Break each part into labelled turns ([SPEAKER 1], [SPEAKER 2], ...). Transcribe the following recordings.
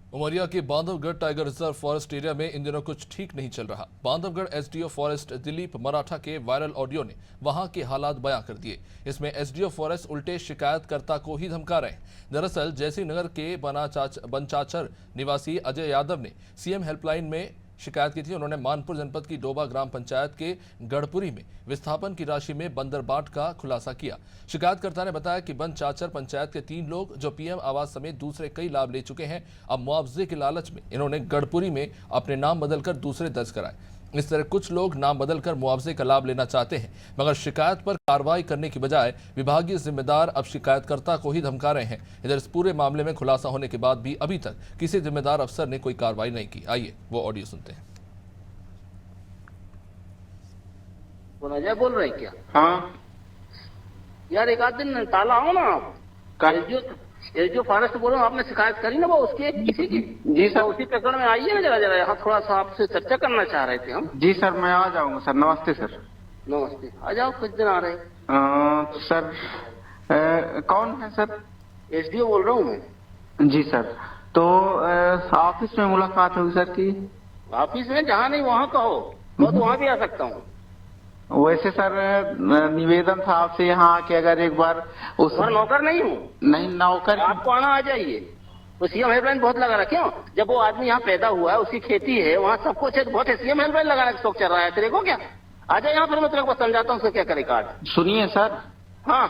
[SPEAKER 1] उमरिया के Bandhavgarh tiger reserve forest area में इन दिनों कुछ ठीक नहीं चल रहा। बांधवगढ़ एसडीओ फॉरेस्ट दिलीप मराठा के वायरल ऑडियो ने वहां के हालात बयां कर दिए। इसमें एसडीओ फॉरेस्ट उल्टे शिकायतकर्ता को ही धमका रहे हैं। दरअसल जयसिंह नगर के बनचाचर निवासी अजय यादव ने सीएम हेल्पलाइन में शिकायत की थी। उन्होंने मानपुर जनपद की डोबा ग्राम पंचायत के गढ़पुरी में विस्थापन की राशि में बंदरबाट का खुलासा किया। शिकायतकर्ता ने बताया कि बनचाचर पंचायत के 3 लोग जो पीएम आवास समेत दूसरे कई लाभ ले चुके हैं, अब मुआवजे के लालच में इन्होंने गढ़पुरी में अपने नाम बदलकर दूसरे दर्ज कराए। इस तरह कुछ लोग नाम बदलकर मुआवजे का लाभ लेना चाहते हैं, मगर शिकायत पर कार्रवाई करने की बजाय विभागीय जिम्मेदार अब शिकायतकर्ता को ही धमका रहे हैं। इधर इस पूरे मामले में खुलासा होने के बाद भी अभी तक किसी जिम्मेदार अफसर ने कोई कार्रवाई नहीं की। आइए वो ऑडियो सुनते हैं।
[SPEAKER 2] अजय बोल रहे हैं क्या?
[SPEAKER 3] हाँ
[SPEAKER 2] यार एक आध दिन ताला आओ ना आप। जो फॉरेस्ट बोल रहा हूँ, आपने शिकायत करी ना वो उसके किसी की?
[SPEAKER 3] जी सर।
[SPEAKER 2] उसी प्रकरण में आइए ना जरा यहाँ थोड़ा सा आपसे चर्चा करना चाह रहे थे हम।
[SPEAKER 3] जी सर, मैं आ जाऊंगा सर। नमस्ते सर।
[SPEAKER 2] नमस्ते, आ जाओ। कुछ दिन आ रहे हैं?
[SPEAKER 3] तो सर कौन है सर?
[SPEAKER 2] एसडीओ बोल रहा हूँ मैं।
[SPEAKER 3] जी सर, तो ऑफिस में मुलाकात होगी सर की?
[SPEAKER 2] ऑफिस में जहाँ नहीं वहाँ कहो, मैं तो वहाँ भी आ सकता हूँ।
[SPEAKER 3] वैसे सर निवेदन था आपसे यहाँ आके अगर एक बार उस
[SPEAKER 2] नौकर नहीं हूँ।
[SPEAKER 3] नहीं नौकर,
[SPEAKER 2] आपको आना आ जाइए। तो सीएम हेल्पलाइन बहुत लगा रहा, क्यों? जब वो आदमी यहाँ पैदा हुआ है, उसकी खेती है, वहाँ सब कुछ है, बहुत है। सीएम हेल्पलाइन लगाने का शौक चल रहा है तेरे को क्या? आ जाए यहाँ, फिर मैं तेरे को समझाता हूँ उसका क्या करे कार्ड।
[SPEAKER 3] सुनिए सर।
[SPEAKER 2] हाँ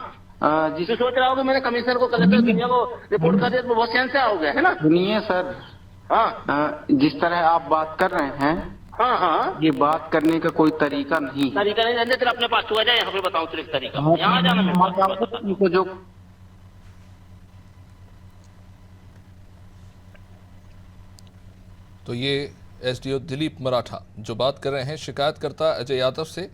[SPEAKER 2] जी। सोच रहा होगा मैंने कमिश्नर को, कलेक्टर दुनिया को रिपोर्ट कर दिया तो बहुत चैन से आओगे, है ना?
[SPEAKER 3] सुनिए सर।
[SPEAKER 2] हाँ
[SPEAKER 3] जिस तरह आप बात कर रहे हैं,
[SPEAKER 2] हाँ हाँ,
[SPEAKER 3] ये बात करने का कोई तरीका नहीं।
[SPEAKER 2] तरीका नहीं रहने तेरा, अपने पास तू आ जाए यहाँ पे, बताऊँ तेरे तरीका। यहाँ जाना
[SPEAKER 3] उनको जो
[SPEAKER 1] तो ये एसडीओ दिलीप मराठा जो बात कर रहे हैं शिकायतकर्ता अजय यादव से।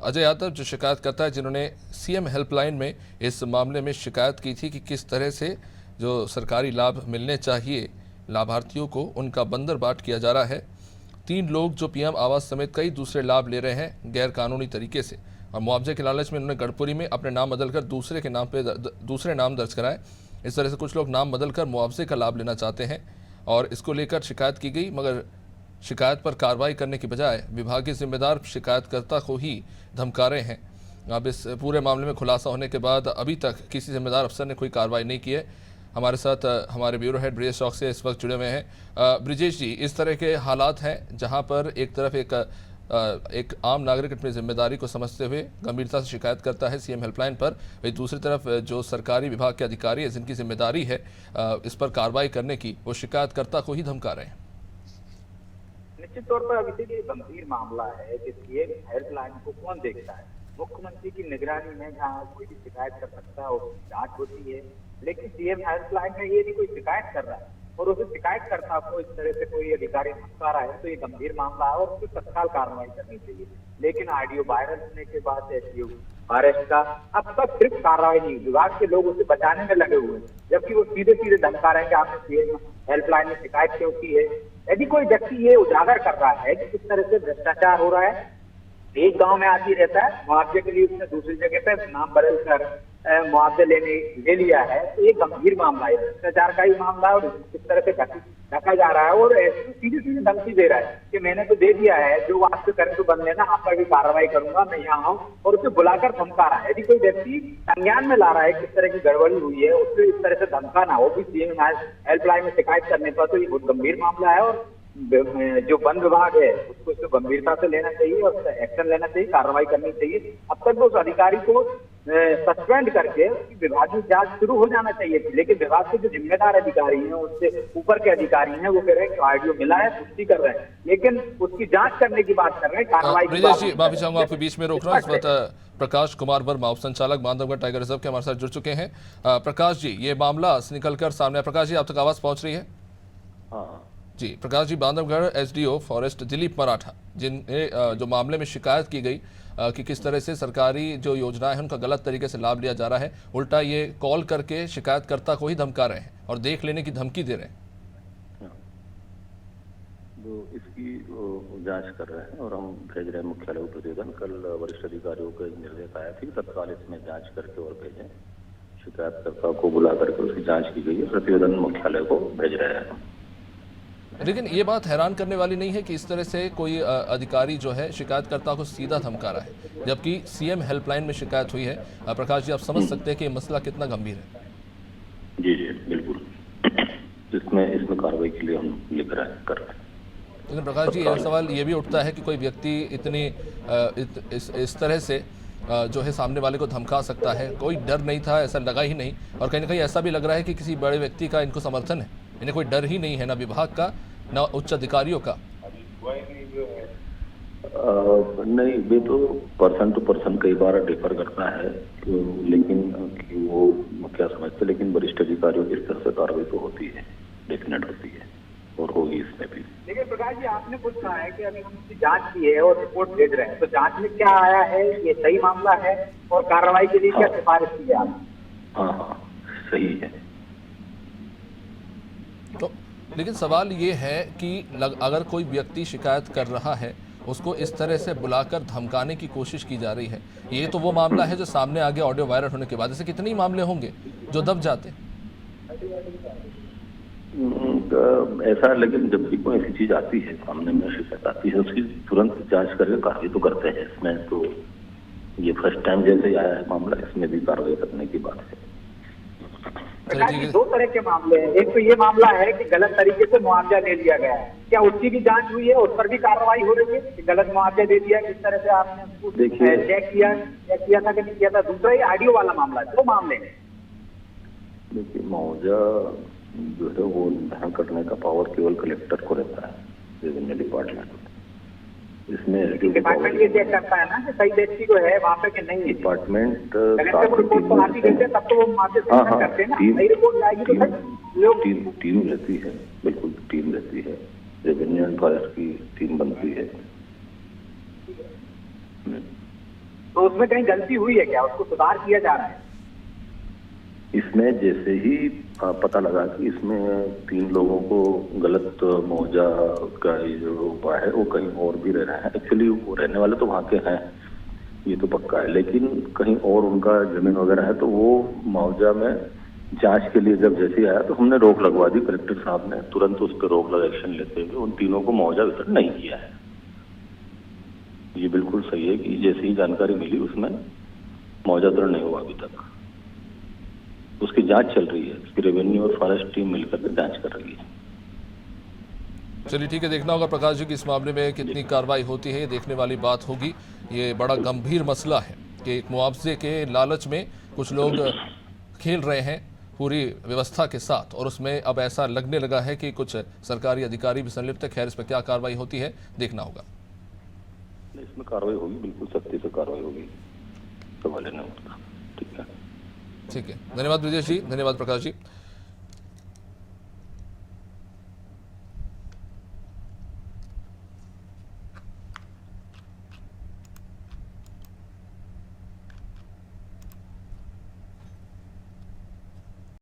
[SPEAKER 1] अजय यादव जो शिकायतकर्ता है, जिन्होंने सीएम हेल्पलाइन में इस मामले में शिकायत की थी कि किस तरह से जो सरकारी लाभ मिलने चाहिए लाभार्थियों को, उनका बंदरबाट किया जा रहा है। 3 लोग जो पीएम आवास समेत कई दूसरे लाभ ले रहे हैं गैर कानूनी तरीके से, और मुआवजे के लालच में उन्होंने गढ़पुरी में अपने नाम बदलकर दूसरे के नाम पे दूसरे नाम दर्ज कराए। इस तरह से कुछ लोग नाम बदलकर मुआवजे का लाभ लेना चाहते हैं और इसको लेकर शिकायत की गई, मगर शिकायत पर कार्रवाई करने की बजाय विभागीय जिम्मेदार शिकायतकर्ता को ही धमका रहे हैं। अब इस पूरे मामले में खुलासा होने के बाद अभी तक किसी जिम्मेदार अफसर ने कोई कार्रवाई नहीं की है। हमारे साथ हमारे ब्यूरो हेड ब्रिजेश चौक से इस वक्त जुड़े हुए हैं। ब्रिजेश जी, इस तरह के हालात हैं जहां पर एक तरफ एक आम नागरिक अपनी जिम्मेदारी को समझते हुए गंभीरता से शिकायत करता है सीएम हेल्पलाइन पर, वही दूसरी तरफ जो सरकारी विभाग के अधिकारी है जिनकी जिम्मेदारी है इस पर कार्रवाई करने की, वो शिकायतकर्ता को ही धमका रहे हैं।
[SPEAKER 4] निश्चित तौर पर अभी ये गंभीर मामला है कि सीएम हेल्पलाइन को कौन देखता है? मुख्यमंत्री की निगरानी में जहाँ कोई भी शिकायत कर सकता है, उसकी जांच होती है, लेकिन सीएम हेल्पलाइन में ये नहीं कोई शिकायत कर रहा है और उसे शिकायतकर्ता को इस तरह से कोई अधिकारी धमका रहा है, तो ये गंभीर मामला है और उस पर तत्काल कार्रवाई करनी चाहिए। लेकिन ऑडियो वायरल होने के बाद एसडीओ फॉरेस्ट का अब तक सिर्फ कार्रवाई नहीं, विभाग के लोग उसे बचाने में लगे हुए हैं, जबकि वो सीधे सीधे धमका रहे हैं कि आपने सीएम हेल्पलाइन में शिकायत क्यों की है। यदि कोई व्यक्ति ये उजागर कर रहा है कि किस तरह से भ्रष्टाचार हो रहा है, एक गांव में आती रहता है, मुआवजे के लिए उसने दूसरी जगह पे नाम बदल कर मुआवजे ले लिया है, तो ये गंभीर मामला है, भ्रष्टाचार का ही मामला है और किस तरह से ढका जा रहा है। और सीधी सीधी धमकी दे रहा है कि मैंने तो दे दिया है, जो आपसे करे तो बंद लेना, आप पर भी कार्रवाई करूंगा, मैं यहाँ आऊँ, और उसे बुलाकर धमका रहा है। यदि कोई व्यक्ति संज्ञान में ला रहा है किस तरह की गड़बड़ी हुई है, उससे इस तरह से धमकाना हो भी सीएम हेल्पलाइन में शिकायत करने पर, तो ये बहुत गंभीर मामला है और जो वन विभाग है उसको इसको गंभीरता से लेना चाहिए और एक्शन लेना चाहिए, कार्रवाई करनी चाहिए। अब तक उस अधिकारी को सस्पेंड करके उसकी विभागीय जांच शुरू हो जाना चाहिए थी, लेकिन विभाग के जो जिम्मेदार अधिकारी हैं, उससे ऊपर के अधिकारी हैं, वो कह रहे हैं कि ऑडियो मिला है, पुष्टि कर रहे हैं, लेकिन उसकी जांच करने की बात कर रहे हैं, कार्रवाई।
[SPEAKER 1] ब्रिजेश जी, माफी चाहूंगा आपके बीच में रोक रहा हूँ। इस वक्त प्रकाश कुमार वर्मा, उप संचालक बांधवगढ़ टाइगर रिजर्व के हमारे साथ जुड़ चुके हैं। प्रकाश जी, ये मामला निकलकर सामने, प्रकाश जी आप तक आवाज पहुंच रही है? जी प्रकाश जी, बांधवगढ़ एसडीओ फॉरेस्ट दिलीप मराठा, जिन जो मामले में शिकायत की गई कि किस तरह से सरकारी जो योजनाएं हैं उनका गलत तरीके से लाभ लिया जा रहा है, उल्टा ये कॉल करके शिकायतकर्ता को ही धमका रहे हैं और देख लेने की धमकी दे रहे हैं।
[SPEAKER 5] तो इसकी जांच कर रहे हैं और हम भेज रहे हैं मुख्यालय को प्रतिवेदन। कल वरिष्ठ अधिकारियों के निर्देश आया थी, तत्काल इसमें जांच करके और भेजें। शिकायतकर्ता को बुला करके उसकी जांच की गई है, प्रतिवेदन मुख्यालय को भेज रहे हैं।
[SPEAKER 1] लेकिन ये बात हैरान करने वाली नहीं है कि इस तरह से कोई अधिकारी जो है शिकायतकर्ता को सीधा धमका रहा है, जबकि सीएम हेल्पलाइन में शिकायत हुई है। प्रकाश जी, आप समझ सकते हैं कि ये मसला कितना गंभीर है।
[SPEAKER 5] जी जी बिल्कुल, इसमें कार्रवाई के लिए हम लिख रहे हैं, कर रहे हैं।
[SPEAKER 1] लेकिन प्रकाश जी, एक सवाल ये भी उठता है कि कोई व्यक्ति इतनी इस तरह से जो है सामने वाले को धमका सकता है, कोई डर नहीं था, ऐसा लगा ही नहीं। और कहीं ना कहीं ऐसा भी लग रहा है कि किसी बड़े व्यक्ति का इनको समर्थन है, इन्हें कोई डर ही नहीं है, ना विभाग का ना उच्च अधिकारियों का।
[SPEAKER 5] नहीं, वे तो पर्सन टू पर्सन कई बार डिफर करता है, लेकिन कि वो क्या समझते, लेकिन वरिष्ठ अधिकारियों की तरफ से कार्रवाई तो होती है, डेफिनेट होती है और होगी इसमें भी।
[SPEAKER 4] लेकिन प्रकाश जी, आपने कुछ कहा है कि अभी हम इसकी जांच की है और रिपोर्ट भेज रहे हैं, तो जांच में क्या आया है, ये सही मामला है और कार्रवाई के लिए क्या सिफारिश की है आपने?
[SPEAKER 5] हाँ, सही है।
[SPEAKER 1] तो लेकिन सवाल ये है कि अगर कोई व्यक्ति शिकायत कर रहा है, उसको इस तरह से बुलाकर धमकाने की कोशिश की जा रही है, ये तो वो मामला है जो सामने आ गया ऑडियो वायरल होने के बाद। ऐसे कितने ही मामले होंगे जो दब जाते।
[SPEAKER 5] ऐसा, लेकिन जब भी कोई ऐसी चीज आती है सामने में, शिकायत आती है, उसकी तुरंत जांच करके कार्रवाई तो करते हैं। इसमें तो ये फर्स्ट टाइम जैसे आया है मामला, इसमें भी कार्रवाई करने की बात है।
[SPEAKER 4] प्रकाश जी, दो तरह के मामले हैं। एक तो ये मामला है कि गलत तरीके से मुआवजा ले लिया गया है, क्या उसकी भी जांच हुई है, उस पर भी कार्रवाई हो रही है कि गलत मुआवजा दे दिया, किस तरह से आपने उसको चेक किया था कि नहीं किया था? दूसरा ये ऑडियो वाला मामला, दो मामले हैं।
[SPEAKER 5] देखिए, मुआवजा जो है वो निर्धारण करने का पावर केवल कलेक्टर को रहता है, रेवेन्यू डिपार्टमेंट। इसमें
[SPEAKER 4] डिपार्टमेंट ये चेक करता है ना कि सही व्यक्ति को है वहाँ पे कि नहीं है।
[SPEAKER 5] डिपार्टमेंट
[SPEAKER 4] कलेक्टर को रिपोर्ट तो आती रहती है, तब तो वो मार्केट करते हैं ना, सही रिपोर्ट आएगी तो सही लोग।
[SPEAKER 5] टीम रहती है, बिल्कुल टीम रहती है, रेवेन्यू एंड फॉरेस्ट की टीम बनती है।
[SPEAKER 4] तो उसमें कहीं गलती हुई है क्या, उसको सुधार किया जा रहा है?
[SPEAKER 5] इसमें जैसे ही पता लगा कि इसमें 3 लोगों को गलत मुआवजा का जो हुआ है वो कहीं और भी रह रहे हैं। एक्चुअली वो रहने वाले तो वहाँ के हैं, ये तो पक्का है, लेकिन कहीं और उनका जमीन वगैरह है, तो वो मुआवजा में जांच के लिए जब जैसे आया तो हमने रोक लगवा दी। कलेक्टर साहब ने तुरंत उस पर रोक लगा, एक्शन लेते हुए उन 3 को मुआवजा वितरण नहीं किया है। ये बिल्कुल सही है कि जैसे ही जानकारी मिली उसमें मुआवजा वितरण नहीं हुआ अभी तक, उसकी जांच चल रही है। उसकी रेवेन्यू और फॉरेस्ट टीम मिलकर के जांच कर रही है।
[SPEAKER 1] चलिए ठीक है, देखना होगा प्रकाश जी कि इस मामले में कितनी कार्रवाई होती है, ये देखने वाली बात होगी। ये बड़ा गंभीर मसला है कि एक मुआवजे के लालच में कुछ लोग खेल रहे हैं पूरी व्यवस्था के साथ, और उसमें अब ऐसा लगने लगा है कि कुछ सरकारी अधिकारी भी संलिप्त है। खैर, इस पर क्या कार्रवाई होती है देखना होगा।
[SPEAKER 5] इसमें कार्रवाई होगी, बिल्कुल सख्ती से कार्रवाई होगी, सवाल नहीं उठता। ठीक है,
[SPEAKER 1] ठीक है। धन्यवाद ब्रिजेश जी, धन्यवाद प्रकाश जी।